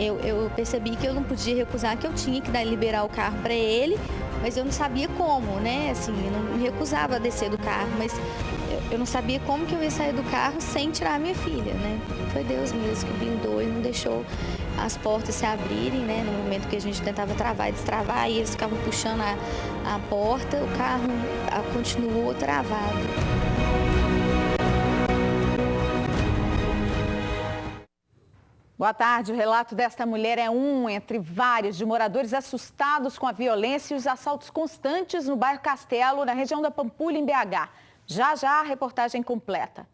Eu percebi que eu não podia recusar, que eu tinha que liberar o carro para ele, mas eu não sabia como, né? Assim, eu não me recusava a descer do carro, mas eu não sabia como que eu ia sair do carro sem tirar a minha filha, né? Foi Deus mesmo que blindou e não deixou as portas se abrirem, né? No momento que a gente tentava travar e destravar, e eles ficavam puxando a porta, o carro continuou travado. Boa tarde. O relato desta mulher é um entre vários de moradores assustados com a violência e os assaltos constantes no bairro Castelo, na região da Pampulha, em BH. Já já a reportagem completa.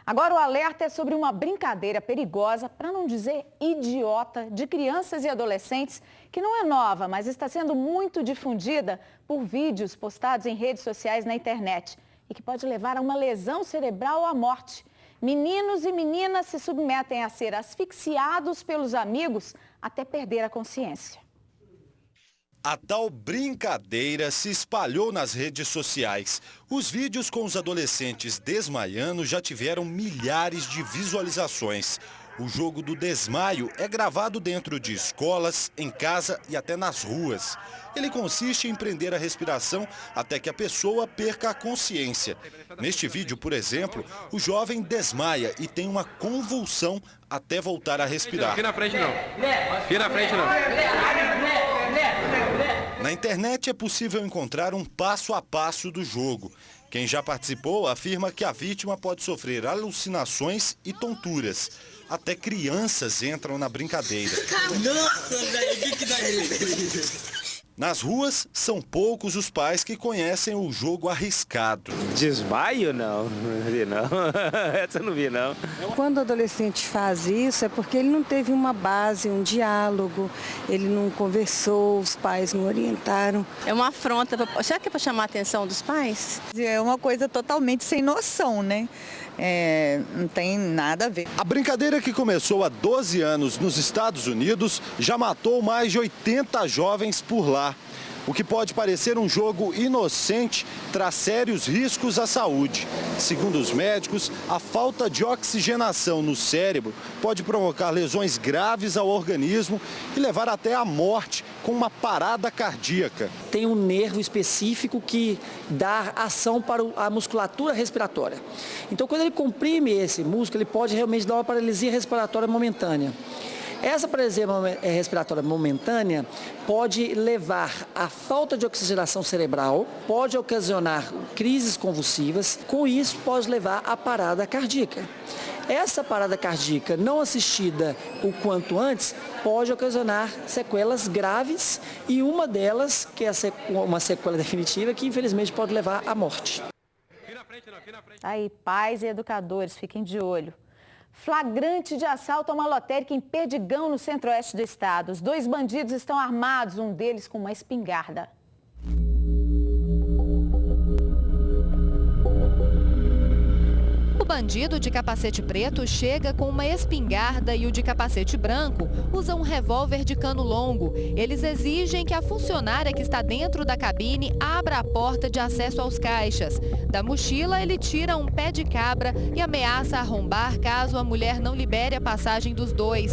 Agora o alerta é sobre uma brincadeira perigosa, para não dizer idiota, de crianças e adolescentes, que não é nova, mas está sendo muito difundida por vídeos postados em redes sociais na internet e que pode levar a uma lesão cerebral ou à morte. Meninos e meninas se submetem a ser asfixiados pelos amigos até perder a consciência. A tal brincadeira se espalhou nas redes sociais. Os vídeos com os adolescentes desmaiando já tiveram milhares de visualizações. O jogo do desmaio é gravado dentro de escolas, em casa e até nas ruas. Ele consiste em prender a respiração até que a pessoa perca a consciência. Neste vídeo, por exemplo, o jovem desmaia e tem uma convulsão até voltar a respirar. Aqui na frente não. Aqui na frente não. Na internet é possível encontrar um passo a passo do jogo. Quem já participou afirma que a vítima pode sofrer alucinações e tonturas. Até crianças entram na brincadeira. Nossa, velho, que dá ele? Nas ruas, são poucos os pais que conhecem o jogo arriscado. Desmaio? Não vi não. Essa eu não vi não. Quando o adolescente faz isso é porque ele não teve uma base, um diálogo, ele não conversou, os pais não orientaram. É uma afronta, será que é para chamar a atenção dos pais? É uma coisa totalmente sem noção, né? Não tem nada a ver. A brincadeira, que começou há 12 anos nos Estados Unidos, já matou mais de 80 jovens por lá. O que pode parecer um jogo inocente traz sérios riscos à saúde. Segundo os médicos, a falta de oxigenação no cérebro pode provocar lesões graves ao organismo e levar até à morte com uma parada cardíaca. Tem um nervo específico que dá ação para a musculatura respiratória. Então, quando ele comprime esse músculo, ele pode realmente dar uma paralisia respiratória momentânea. Essa paralisia respiratória momentânea pode levar à falta de oxigenação cerebral, pode ocasionar crises convulsivas, com isso pode levar à parada cardíaca. Essa parada cardíaca não assistida o quanto antes pode ocasionar sequelas graves e uma delas, que é uma sequela definitiva, que infelizmente pode levar à morte. Aí, pais e educadores, fiquem de olho. Flagrante de assalto a uma lotérica em Perdigão, no centro-oeste do estado. Os 2 bandidos estão armados, um deles com uma espingarda. O bandido de capacete preto chega com uma espingarda e o de capacete branco usa um revólver de cano longo. Eles exigem que a funcionária que está dentro da cabine abra a porta de acesso aos caixas. Da mochila, ele tira um pé de cabra e ameaça arrombar caso a mulher não libere a passagem dos 2.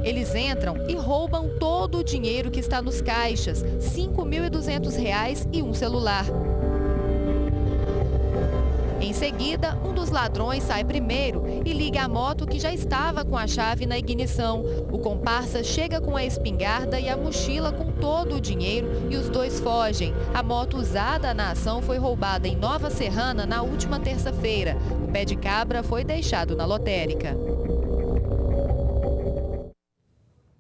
Eles entram e roubam todo o dinheiro que está nos caixas, R$ 5.200 e um celular. Em seguida, um dos ladrões sai primeiro e liga a moto que já estava com a chave na ignição. O comparsa chega com a espingarda e a mochila com todo o dinheiro e os 2 fogem. A moto usada na ação foi roubada em Nova Serrana na última terça-feira. O pé de cabra foi deixado na lotérica.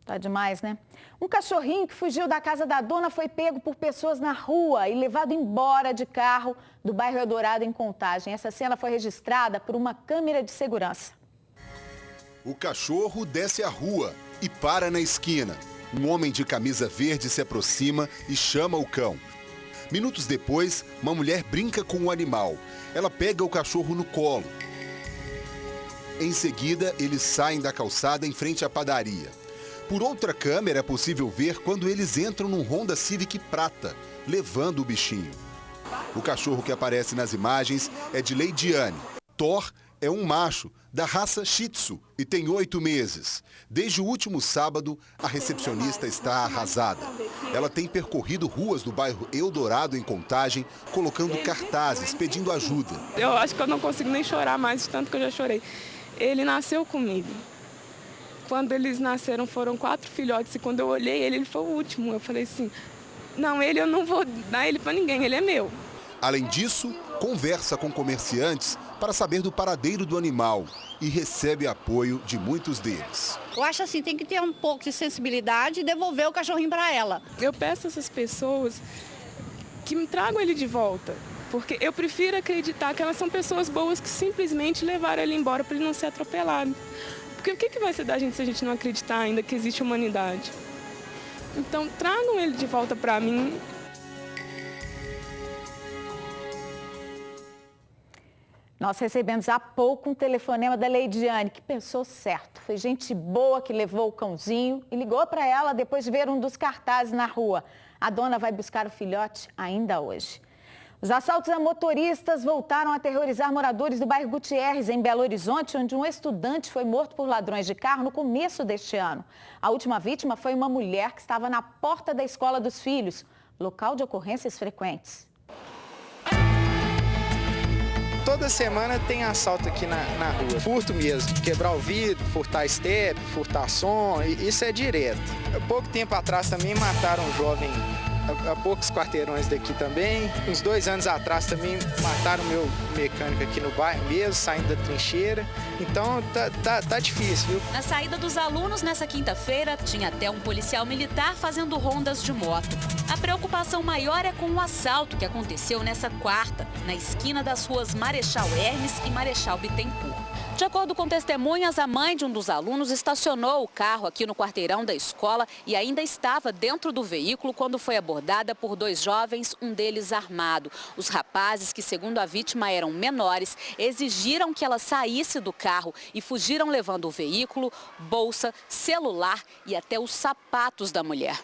Tá demais, né? Um cachorrinho que fugiu da casa da dona foi pego por pessoas na rua e levado embora de carro do bairro Eldorado, em Contagem. Essa cena foi registrada por uma câmera de segurança. O cachorro desce a rua e para na esquina. Um homem de camisa verde se aproxima e chama o cão. Minutos depois, uma mulher brinca com o animal. Ela pega o cachorro no colo. Em seguida, eles saem da calçada em frente à padaria. Por outra câmera é possível ver quando eles entram num Honda Civic prata, levando o bichinho. O cachorro que aparece nas imagens é de Leidiane. Thor É um macho da raça Shih Tzu e tem 8 meses. Desde o último sábado, a recepcionista está arrasada. Ela tem percorrido ruas do bairro Eldorado, em Contagem, colocando cartazes, pedindo ajuda. Eu acho que eu não consigo nem chorar mais, de tanto que eu já chorei. Ele nasceu comigo. Quando eles nasceram, foram 4 filhotes, e quando eu olhei ele foi o último. Eu falei assim, não, eu não vou dar ele para ninguém, ele é meu. Além disso, conversa com comerciantes para saber do paradeiro do animal e recebe apoio de muitos deles. Eu acho assim, tem que ter um pouco de sensibilidade e devolver o cachorrinho para ela. Eu peço a essas pessoas que me tragam ele de volta, porque eu prefiro acreditar que elas são pessoas boas que simplesmente levaram ele embora para ele não ser atropelado. Porque o que vai ser da gente se a gente não acreditar ainda que existe humanidade? Então, tragam ele de volta para mim. Nós recebemos há pouco um telefonema da Leidiane, que pensou certo. Foi gente boa que levou o cãozinho e ligou para ela depois de ver um dos cartazes na rua. A dona vai buscar o filhote ainda hoje. Os assaltos a motoristas voltaram a aterrorizar moradores do bairro Gutierrez, em Belo Horizonte, onde um estudante foi morto por ladrões de carro no começo deste ano. A última vítima foi uma mulher que estava na porta da escola dos filhos, local de ocorrências frequentes. Toda semana tem assalto aqui na rua, furto mesmo, quebrar o vidro, furtar estepe, furtar som, isso é direto. Há pouco tempo atrás também mataram um jovem, a poucos quarteirões daqui também. Uns 2 anos atrás também mataram o meu mecânico aqui no bairro mesmo, saindo da trincheira. Então tá difícil, viu? Na saída dos alunos nessa quinta-feira, tinha até um policial militar fazendo rondas de moto. A preocupação maior é com o assalto que aconteceu nessa quarta, na esquina das ruas Marechal Hermes e Marechal Bittencourt. De acordo com testemunhas, a mãe de um dos alunos estacionou o carro aqui no quarteirão da escola e ainda estava dentro do veículo quando foi abordada por 2 jovens, um deles armado. Os rapazes, que segundo a vítima eram menores, exigiram que ela saísse do carro e fugiram levando o veículo, bolsa, celular e até os sapatos da mulher.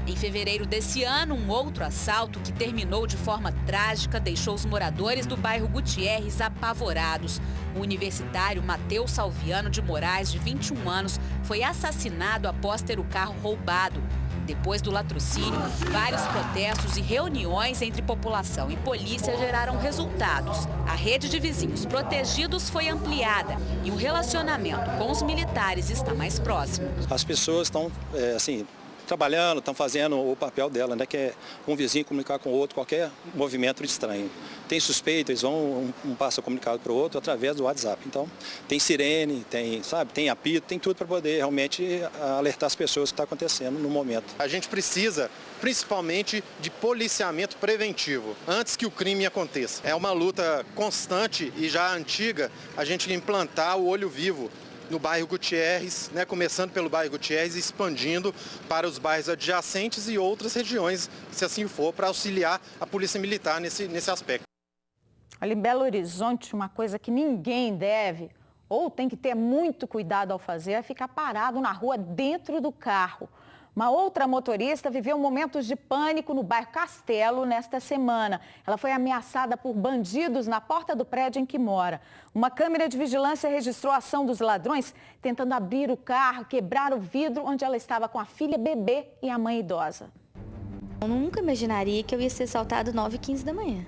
Em fevereiro desse ano, um outro assalto que terminou de forma trágica deixou os moradores do bairro Gutierrez apavorados. O universitário Matheus Salviano de Moraes, de 21 anos, foi assassinado após ter o carro roubado. Depois do latrocínio, vários protestos e reuniões entre população e polícia geraram resultados. A rede de vizinhos protegidos foi ampliada e o relacionamento com os militares está mais próximo. As pessoas estão, trabalhando, estão fazendo o papel dela, né, que é um vizinho comunicar com o outro, qualquer movimento estranho. Tem suspeita, eles vão, um passa comunicado para o outro através do WhatsApp. Então, tem sirene, tem apito, tem tudo para poder realmente alertar as pessoas do que está acontecendo no momento. A gente precisa, principalmente, de policiamento preventivo, antes que o crime aconteça. É uma luta constante e já antiga, a gente implantar o olho vivo no bairro Gutierrez, né, começando pelo bairro Gutierrez e expandindo para os bairros adjacentes e outras regiões, se assim for, para auxiliar a Polícia Militar nesse aspecto. Olha, em Belo Horizonte, uma coisa que ninguém deve ou tem que ter muito cuidado ao fazer é ficar parado na rua dentro do carro. Uma outra motorista viveu momentos de pânico no bairro Castelo nesta semana. Ela foi ameaçada por bandidos na porta do prédio em que mora. Uma câmera de vigilância registrou a ação dos ladrões tentando abrir o carro, quebrar o vidro onde ela estava com a filha bebê e a mãe idosa. Eu nunca imaginaria que eu ia ser assaltado 9h15 da manhã.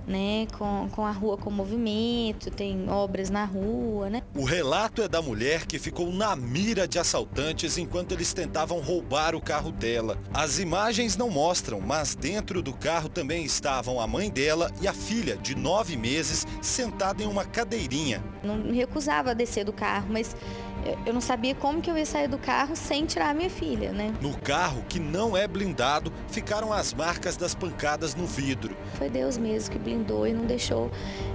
Né, com a rua com movimento, tem obras na rua, né? O relato é da mulher que ficou na mira de assaltantes enquanto eles tentavam roubar o carro dela. As imagens não mostram, mas dentro do carro também estavam a mãe dela e a filha, de 9 meses, sentada em uma cadeirinha. Não me recusava a descer do carro, mas eu não sabia como que eu ia sair do carro sem tirar a minha filha, né? No carro, que não é blindado, ficaram as marcas das pancadas no vidro. Foi Deus mesmo que blindou e não deixou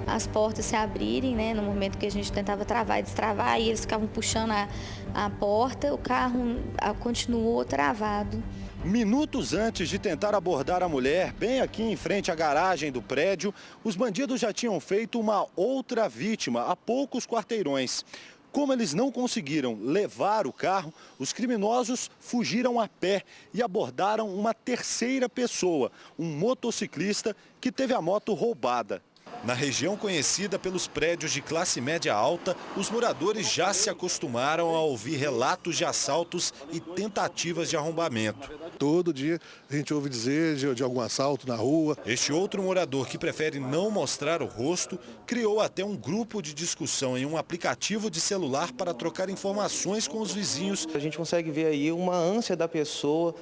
as portas se abrirem, né? No momento que a gente tentava travar e destravar, e eles ficavam puxando a porta, o carro continuou travado. Minutos antes de tentar abordar a mulher, bem aqui em frente à garagem do prédio, os bandidos já tinham feito uma outra vítima a poucos quarteirões. Como eles não conseguiram levar o carro, os criminosos fugiram a pé e abordaram uma terceira pessoa, um motociclista que teve a moto roubada. Na região conhecida pelos prédios de classe média alta, os moradores já se acostumaram a ouvir relatos de assaltos e tentativas de arrombamento. Todo dia a gente ouve dizer de algum assalto na rua. Este outro morador, que prefere não mostrar o rosto, criou até um grupo de discussão em um aplicativo de celular para trocar informações com os vizinhos. A gente consegue ver aí uma ânsia da pessoa,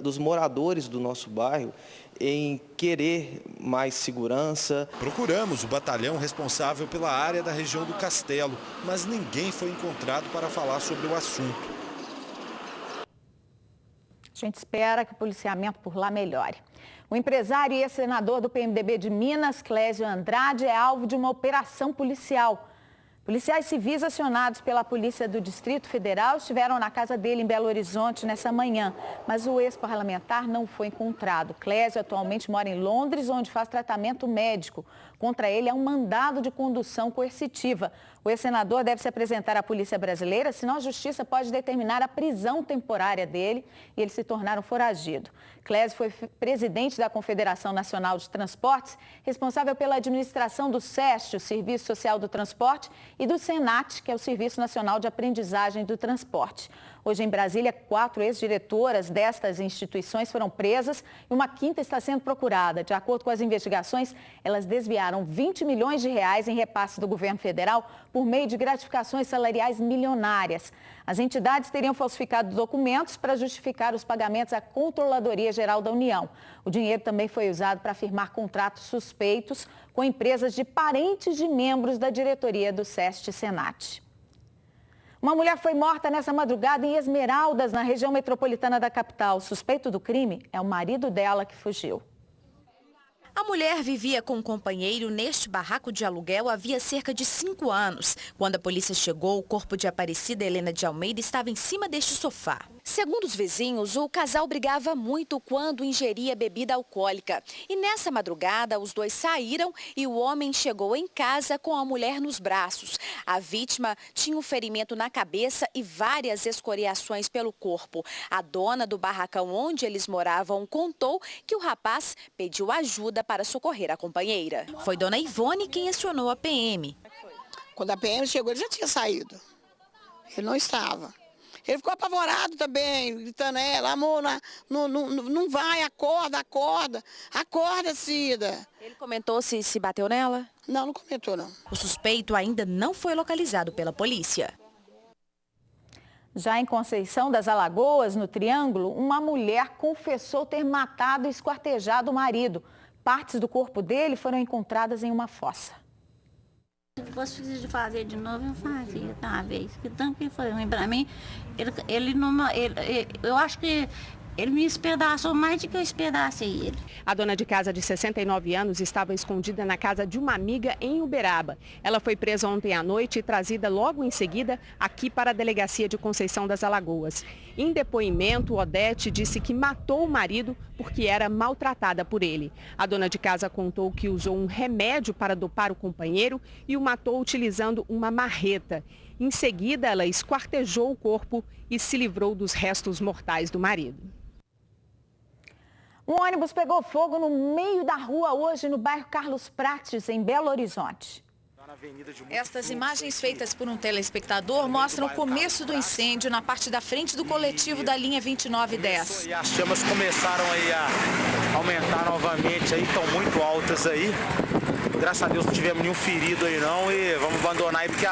dos moradores do nosso bairro, em querer mais segurança. Procuramos o batalhão responsável pela área da região do Castelo, mas ninguém foi encontrado para falar sobre o assunto. A gente espera que o policiamento por lá melhore. O empresário e ex-senador do PMDB de Minas, Clésio Andrade, é alvo de uma operação policial. Policiais civis acionados pela Polícia do Distrito Federal estiveram na casa dele em Belo Horizonte nessa manhã, mas o ex-parlamentar não foi encontrado. Clésio atualmente mora em Londres, onde faz tratamento médico. Contra ele há um mandado de condução coercitiva. O ex-senador deve se apresentar à Polícia Brasileira, senão a Justiça pode determinar a prisão temporária dele e ele se tornar um foragido. Clésio foi presidente da Confederação Nacional de Transportes, responsável pela administração do SEST, o Serviço Social do Transporte, e do SENAT, que é o Serviço Nacional de Aprendizagem do Transporte. Hoje em Brasília, 4 ex-diretoras destas instituições foram presas e uma quinta está sendo procurada. De acordo com as investigações, elas desviaram 20 milhões de reais em repasse do governo federal por meio de gratificações salariais milionárias. As entidades teriam falsificado documentos para justificar os pagamentos à Controladoria Geral da União. O dinheiro também foi usado para firmar contratos suspeitos com empresas de parentes de membros da diretoria do SEST e SENAT. Uma mulher foi morta nessa madrugada em Esmeraldas, na região metropolitana da capital. O suspeito do crime é o marido dela que fugiu. A mulher vivia com um companheiro neste barraco de aluguel havia cerca de 5 anos. Quando a polícia chegou, o corpo de Aparecida Helena de Almeida estava em cima deste sofá. Segundo os vizinhos, o casal brigava muito quando ingeria bebida alcoólica. E nessa madrugada, os dois saíram e o homem chegou em casa com a mulher nos braços. A vítima tinha um ferimento na cabeça e várias escoriações pelo corpo. A dona do barracão onde eles moravam contou que o rapaz pediu ajuda para socorrer a companheira. Foi dona Ivone quem acionou a PM. Quando a PM chegou, ele já tinha saído. Ele não estava. Ele ficou apavorado também, gritando a ela, amor, não vai, acorda, Cida. Ele comentou se bateu nela? Não comentou, não. O suspeito ainda não foi localizado pela polícia. Já em Conceição das Alagoas, no Triângulo, uma mulher confessou ter matado e esquartejado o marido. Partes do corpo dele foram encontradas em uma fossa. Se fosse de fazer de novo, eu fazia uma vez. Que tanto que foi ruim para mim, eu acho que ele me espedaçou mais do que eu espedacei ele. A dona de casa de 69 anos estava escondida na casa de uma amiga em Uberaba. Ela foi presa ontem à noite e trazida logo em seguida aqui para a delegacia de Conceição das Alagoas. Em depoimento, Odete disse que matou o marido porque era maltratada por ele. A dona de casa contou que usou um remédio para dopar o companheiro e o matou utilizando uma marreta. Em seguida, ela esquartejou o corpo e se livrou dos restos mortais do marido. Um ônibus pegou fogo no meio da rua hoje no bairro Carlos Prates, em Belo Horizonte. Estas imagens feitas por um telespectador mostram o começo do incêndio na parte da frente do coletivo da linha 2910. E as chamas começaram aí a aumentar novamente, estão muito altas aí. Graças a Deus não tivemos nenhum ferido aí não e vamos abandonar aí porque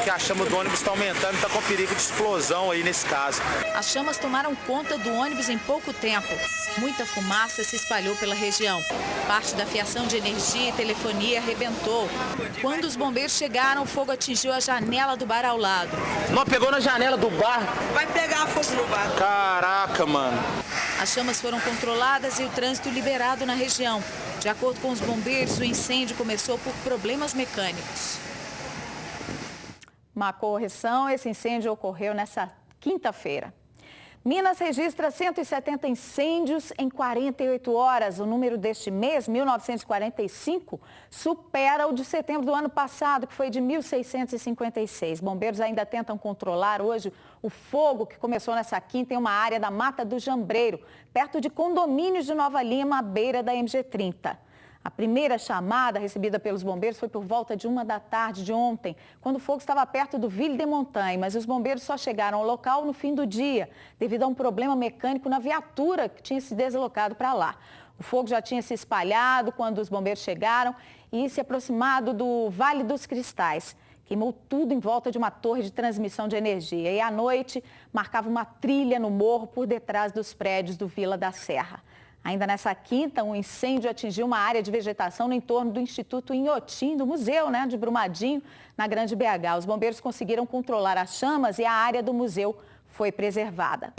a chama do ônibus está aumentando, está com perigo de explosão aí nesse caso. As chamas tomaram conta do ônibus em pouco tempo. Muita fumaça se espalhou pela região. Parte da fiação de energia e telefonia arrebentou. Quando os bombeiros chegaram, o fogo atingiu a janela do bar ao lado. Não, pegou na janela do bar. Vai pegar fogo no bar. Caraca, mano. As chamas foram controladas e o trânsito liberado na região. De acordo com os bombeiros, o incêndio começou por problemas mecânicos. Uma correção, esse incêndio ocorreu nessa quinta-feira. Minas registra 170 incêndios em 48 horas. O número deste mês, 1945, supera o de setembro do ano passado, que foi de 1.656. Bombeiros ainda tentam controlar hoje o fogo que começou nessa quinta em uma área da Mata do Jambreiro, perto de condomínios de Nova Lima, à beira da MG30. A primeira chamada recebida pelos bombeiros foi por volta de 1 da tarde de ontem, quando o fogo estava perto do Ville de Montagne, mas os bombeiros só chegaram ao local no fim do dia, devido a um problema mecânico na viatura que tinha se deslocado para lá. O fogo já tinha se espalhado quando os bombeiros chegaram e se aproximado do Vale dos Cristais. Queimou tudo em volta de uma torre de transmissão de energia e à noite marcava uma trilha no morro por detrás dos prédios do Vila da Serra. Ainda nessa quinta, um incêndio atingiu uma área de vegetação no entorno do Instituto Inhotim, do museu de Brumadinho, na Grande BH. Os bombeiros conseguiram controlar as chamas e a área do museu foi preservada.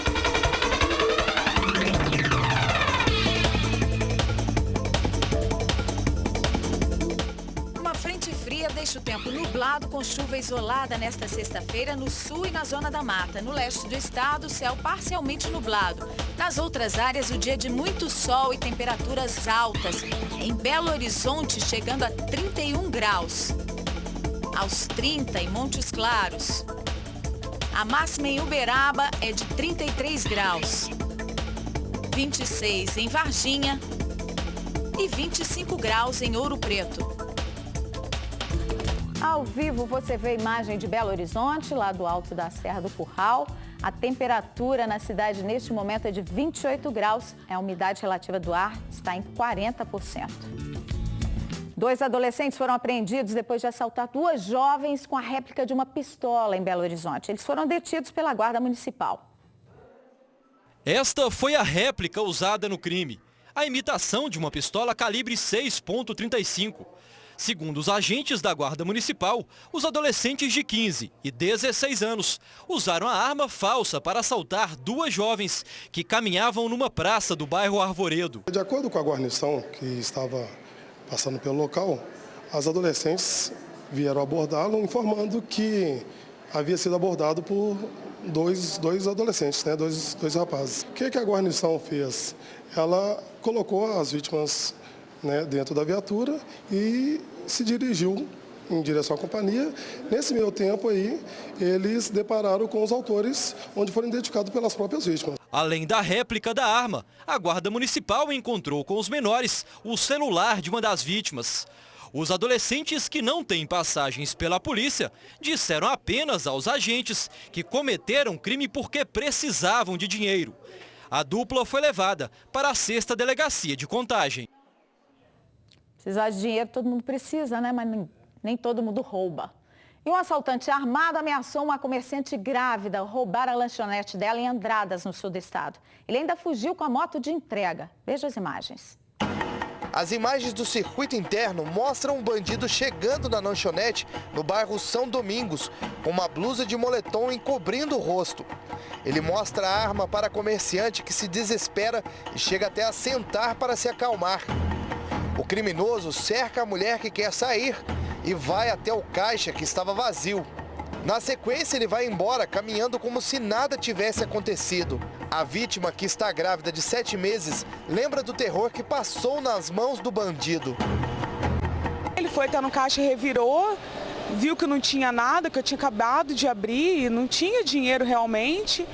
Deixa o tempo nublado com chuva isolada nesta sexta-feira no sul e na zona da mata. No leste do estado, céu parcialmente nublado. Nas outras áreas, o dia de muito sol e temperaturas altas. Em Belo Horizonte, chegando a 31 graus. Aos 30 em Montes Claros. A máxima em Uberaba é de 33 graus. 26 em Varginha e 25 graus em Ouro Preto. Ao vivo você vê a imagem de Belo Horizonte, lá do alto da Serra do Curral. A temperatura na cidade neste momento é de 28 graus. A umidade relativa do ar está em 40%. 2 adolescentes foram apreendidos depois de assaltar 2 jovens com a réplica de uma pistola em Belo Horizonte. Eles foram detidos pela Guarda Municipal. Esta foi a réplica usada no crime. A imitação de uma pistola calibre 6.35. Segundo os agentes da Guarda Municipal, os adolescentes de 15 e 16 anos usaram a arma falsa para assaltar 2 jovens que caminhavam numa praça do bairro Arvoredo. De acordo com a guarnição que estava passando pelo local, as adolescentes vieram abordá-lo informando que havia sido abordado por dois adolescentes, dois rapazes. O que a guarnição fez? Ela colocou as vítimas dentro da viatura e se dirigiu em direção à companhia. Nesse meio tempo aí, eles depararam com os autores, onde foram identificados pelas próprias vítimas. Além da réplica da arma, a Guarda Municipal encontrou com os menores o celular de uma das vítimas. Os adolescentes que não têm passagens pela polícia disseram apenas aos agentes que cometeram crime porque precisavam de dinheiro. A dupla foi levada para a 6ª Delegacia de Contagem. Precisar de dinheiro todo mundo precisa, mas nem todo mundo rouba. E um assaltante armado ameaçou uma comerciante grávida ao roubar a lanchonete dela em Andradas, no sul do estado. Ele ainda fugiu com a moto de entrega. Veja as imagens. As imagens do circuito interno mostram um bandido chegando na lanchonete no bairro São Domingos, com uma blusa de moletom encobrindo o rosto. Ele mostra a arma para a comerciante, que se desespera e chega até a sentar para se acalmar. O criminoso cerca a mulher que quer sair e vai até o caixa, que estava vazio. Na sequência, ele vai embora caminhando como se nada tivesse acontecido. A vítima, que está grávida de 7 meses, lembra do terror que passou nas mãos do bandido. Ele foi até no caixa e revirou, viu que não tinha nada, que eu tinha acabado de abrir, não tinha dinheiro realmente.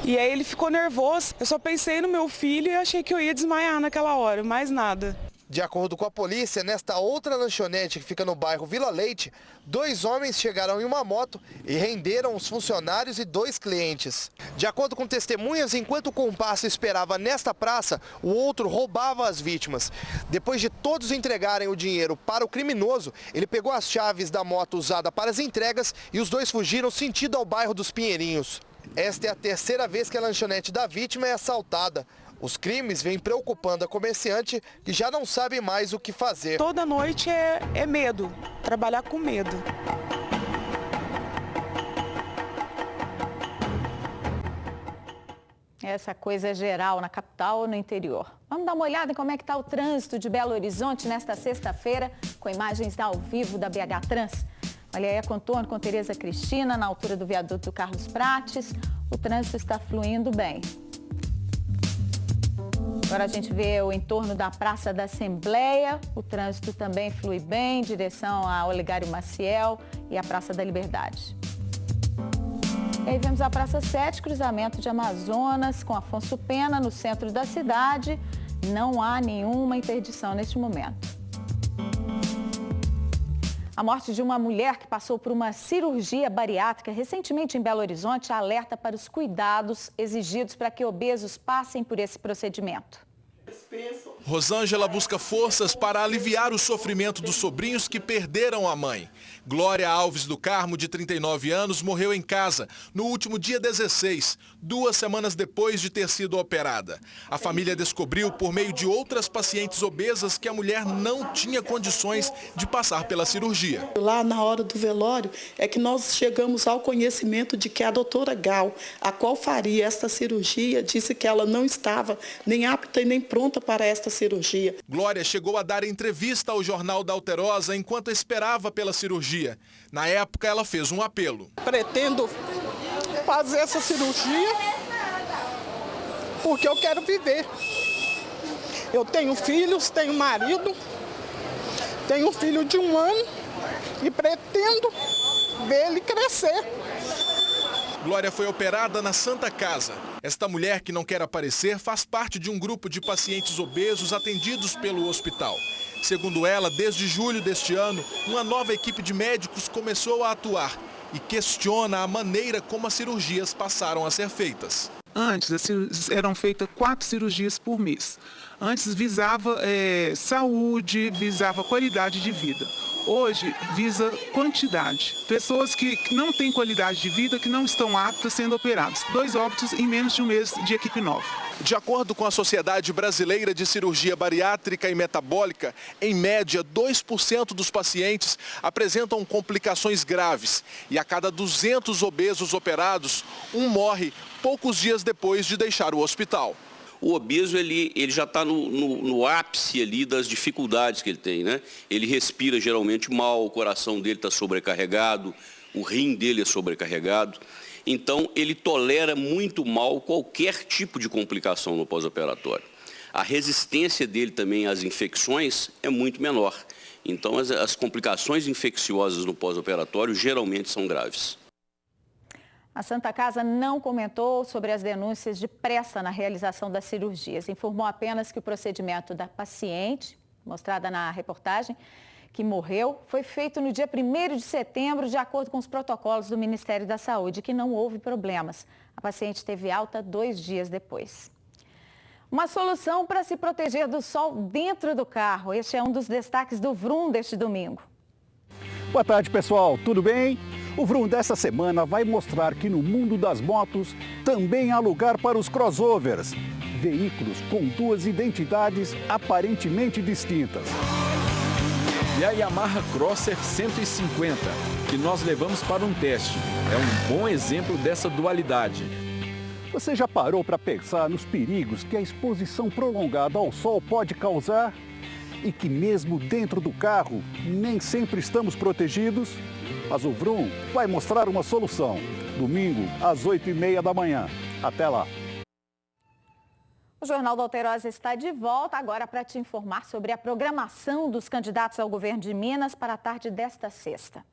E aí ele ficou nervoso. Eu só pensei no meu filho e achei que eu ia desmaiar naquela hora, mais nada. De acordo com a polícia, nesta outra lanchonete que fica no bairro Vila Leite, 2 homens chegaram em uma moto e renderam os funcionários e 2 clientes. De acordo com testemunhas, enquanto o comparsa esperava nesta praça, o outro roubava as vítimas. Depois de todos entregarem o dinheiro para o criminoso, ele pegou as chaves da moto usada para as entregas e os 2 fugiram sentido ao bairro dos Pinheirinhos. Esta é a 3ª vez que a lanchonete da vítima é assaltada. Os crimes vêm preocupando a comerciante, que já não sabe mais o que fazer. Toda noite é medo, trabalhar com medo. Essa coisa é geral na capital ou no interior. Vamos dar uma olhada em como é que está o trânsito de Belo Horizonte nesta sexta-feira, com imagens ao vivo da BH Trans. Olha aí a contorno com Tereza Cristina, na altura do viaduto do Carlos Prates. O trânsito está fluindo bem. Agora a gente vê o entorno da Praça da Assembleia. O trânsito também flui bem em direção a Olegário Maciel e a Praça da Liberdade. E aí vemos a Praça 7, cruzamento de Amazonas com Afonso Pena, no centro da cidade. Não há nenhuma interdição neste momento. A morte de uma mulher que passou por uma cirurgia bariátrica recentemente em Belo Horizonte alerta para os cuidados exigidos para que obesos passem por esse procedimento. Rosângela busca forças para aliviar o sofrimento dos sobrinhos que perderam a mãe. Glória Alves do Carmo, de 39 anos, morreu em casa no último dia 16, 2 semanas depois de ter sido operada. A família descobriu por meio de outras pacientes obesas que a mulher não tinha condições de passar pela cirurgia. Lá na hora do velório é que nós chegamos ao conhecimento de que a doutora Gal, a qual faria esta cirurgia, disse que ela não estava nem apta e nem pronta para esta cirurgia. Glória chegou a dar entrevista ao Jornal da Alterosa enquanto esperava pela cirurgia. Na época, ela fez um apelo. Pretendo fazer essa cirurgia porque eu quero viver. Eu tenho filhos, tenho marido, tenho um filho de 1 ano e pretendo ver ele crescer. Glória foi operada na Santa Casa. Esta mulher que não quer aparecer faz parte de um grupo de pacientes obesos atendidos pelo hospital. Segundo ela, desde julho deste ano, uma nova equipe de médicos começou a atuar e questiona a maneira como as cirurgias passaram a ser feitas. Antes eram feitas 4 cirurgias por mês. Antes visava saúde, visava qualidade de vida. Hoje visa quantidade. Pessoas que não têm qualidade de vida, que não estão aptas sendo operadas. 2 óbitos em menos de um mês de equipe nova. De acordo com a Sociedade Brasileira de Cirurgia Bariátrica e Metabólica, em média, 2% dos pacientes apresentam complicações graves. E a cada 200 obesos operados, 1 morre poucos dias depois de deixar o hospital. O obeso ele já está no ápice ali das dificuldades que ele tem, né? Ele respira geralmente mal, o coração dele está sobrecarregado, o rim dele é sobrecarregado. Então, ele tolera muito mal qualquer tipo de complicação no pós-operatório. A resistência dele também às infecções é muito menor. Então, as complicações infecciosas no pós-operatório geralmente são graves. A Santa Casa não comentou sobre as denúncias de pressa na realização das cirurgias. Informou apenas que o procedimento da paciente, mostrada na reportagem, que morreu, foi feito no dia 1º de setembro, de acordo com os protocolos do Ministério da Saúde, que não houve problemas. A paciente teve alta 2 dias depois. Uma solução para se proteger do sol dentro do carro. Este é um dos destaques do Vroom deste domingo. Boa tarde, pessoal. Tudo bem? O Vroom dessa semana vai mostrar que no mundo das motos também há lugar para os crossovers. Veículos com 2 identidades aparentemente distintas. E a Yamaha Crosser 150, que nós levamos para um teste. É um bom exemplo dessa dualidade. Você já parou para pensar nos perigos que a exposição prolongada ao sol pode causar? E que mesmo dentro do carro, nem sempre estamos protegidos? Mas o Vroom vai mostrar uma solução. Domingo, às 8h30 da manhã. Até lá. O Jornal da Alterosa está de volta agora para te informar sobre a programação dos candidatos ao governo de Minas para a tarde desta sexta.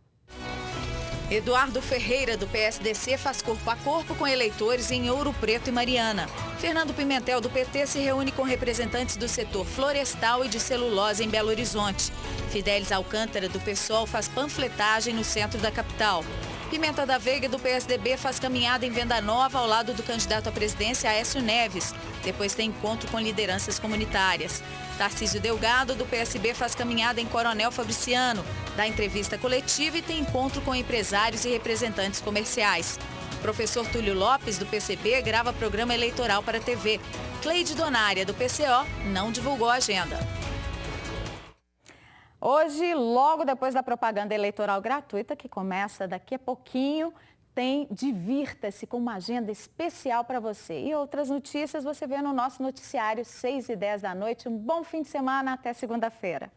Eduardo Ferreira, do PSDC, faz corpo a corpo com eleitores em Ouro Preto e Mariana. Fernando Pimentel, do PT, se reúne com representantes do setor florestal e de celulose em Belo Horizonte. Fidelis Alcântara, do PSOL, faz panfletagem no centro da capital. Pimenta da Veiga, do PSDB, faz caminhada em Venda Nova ao lado do candidato à presidência Aécio Neves. Depois tem encontro com lideranças comunitárias. Tarcísio Delgado, do PSB, faz caminhada em Coronel Fabriciano, dá entrevista coletiva e tem encontro com empresários e representantes comerciais. Professor Túlio Lopes, do PCB, grava programa eleitoral para a TV. Cleide Donária, do PCO, não divulgou a agenda. Hoje, logo depois da propaganda eleitoral gratuita, que começa daqui a pouquinho, tem Divirta-se com uma agenda especial para você. E outras notícias você vê no nosso noticiário, 6h10 da noite. Um bom fim de semana, até segunda-feira.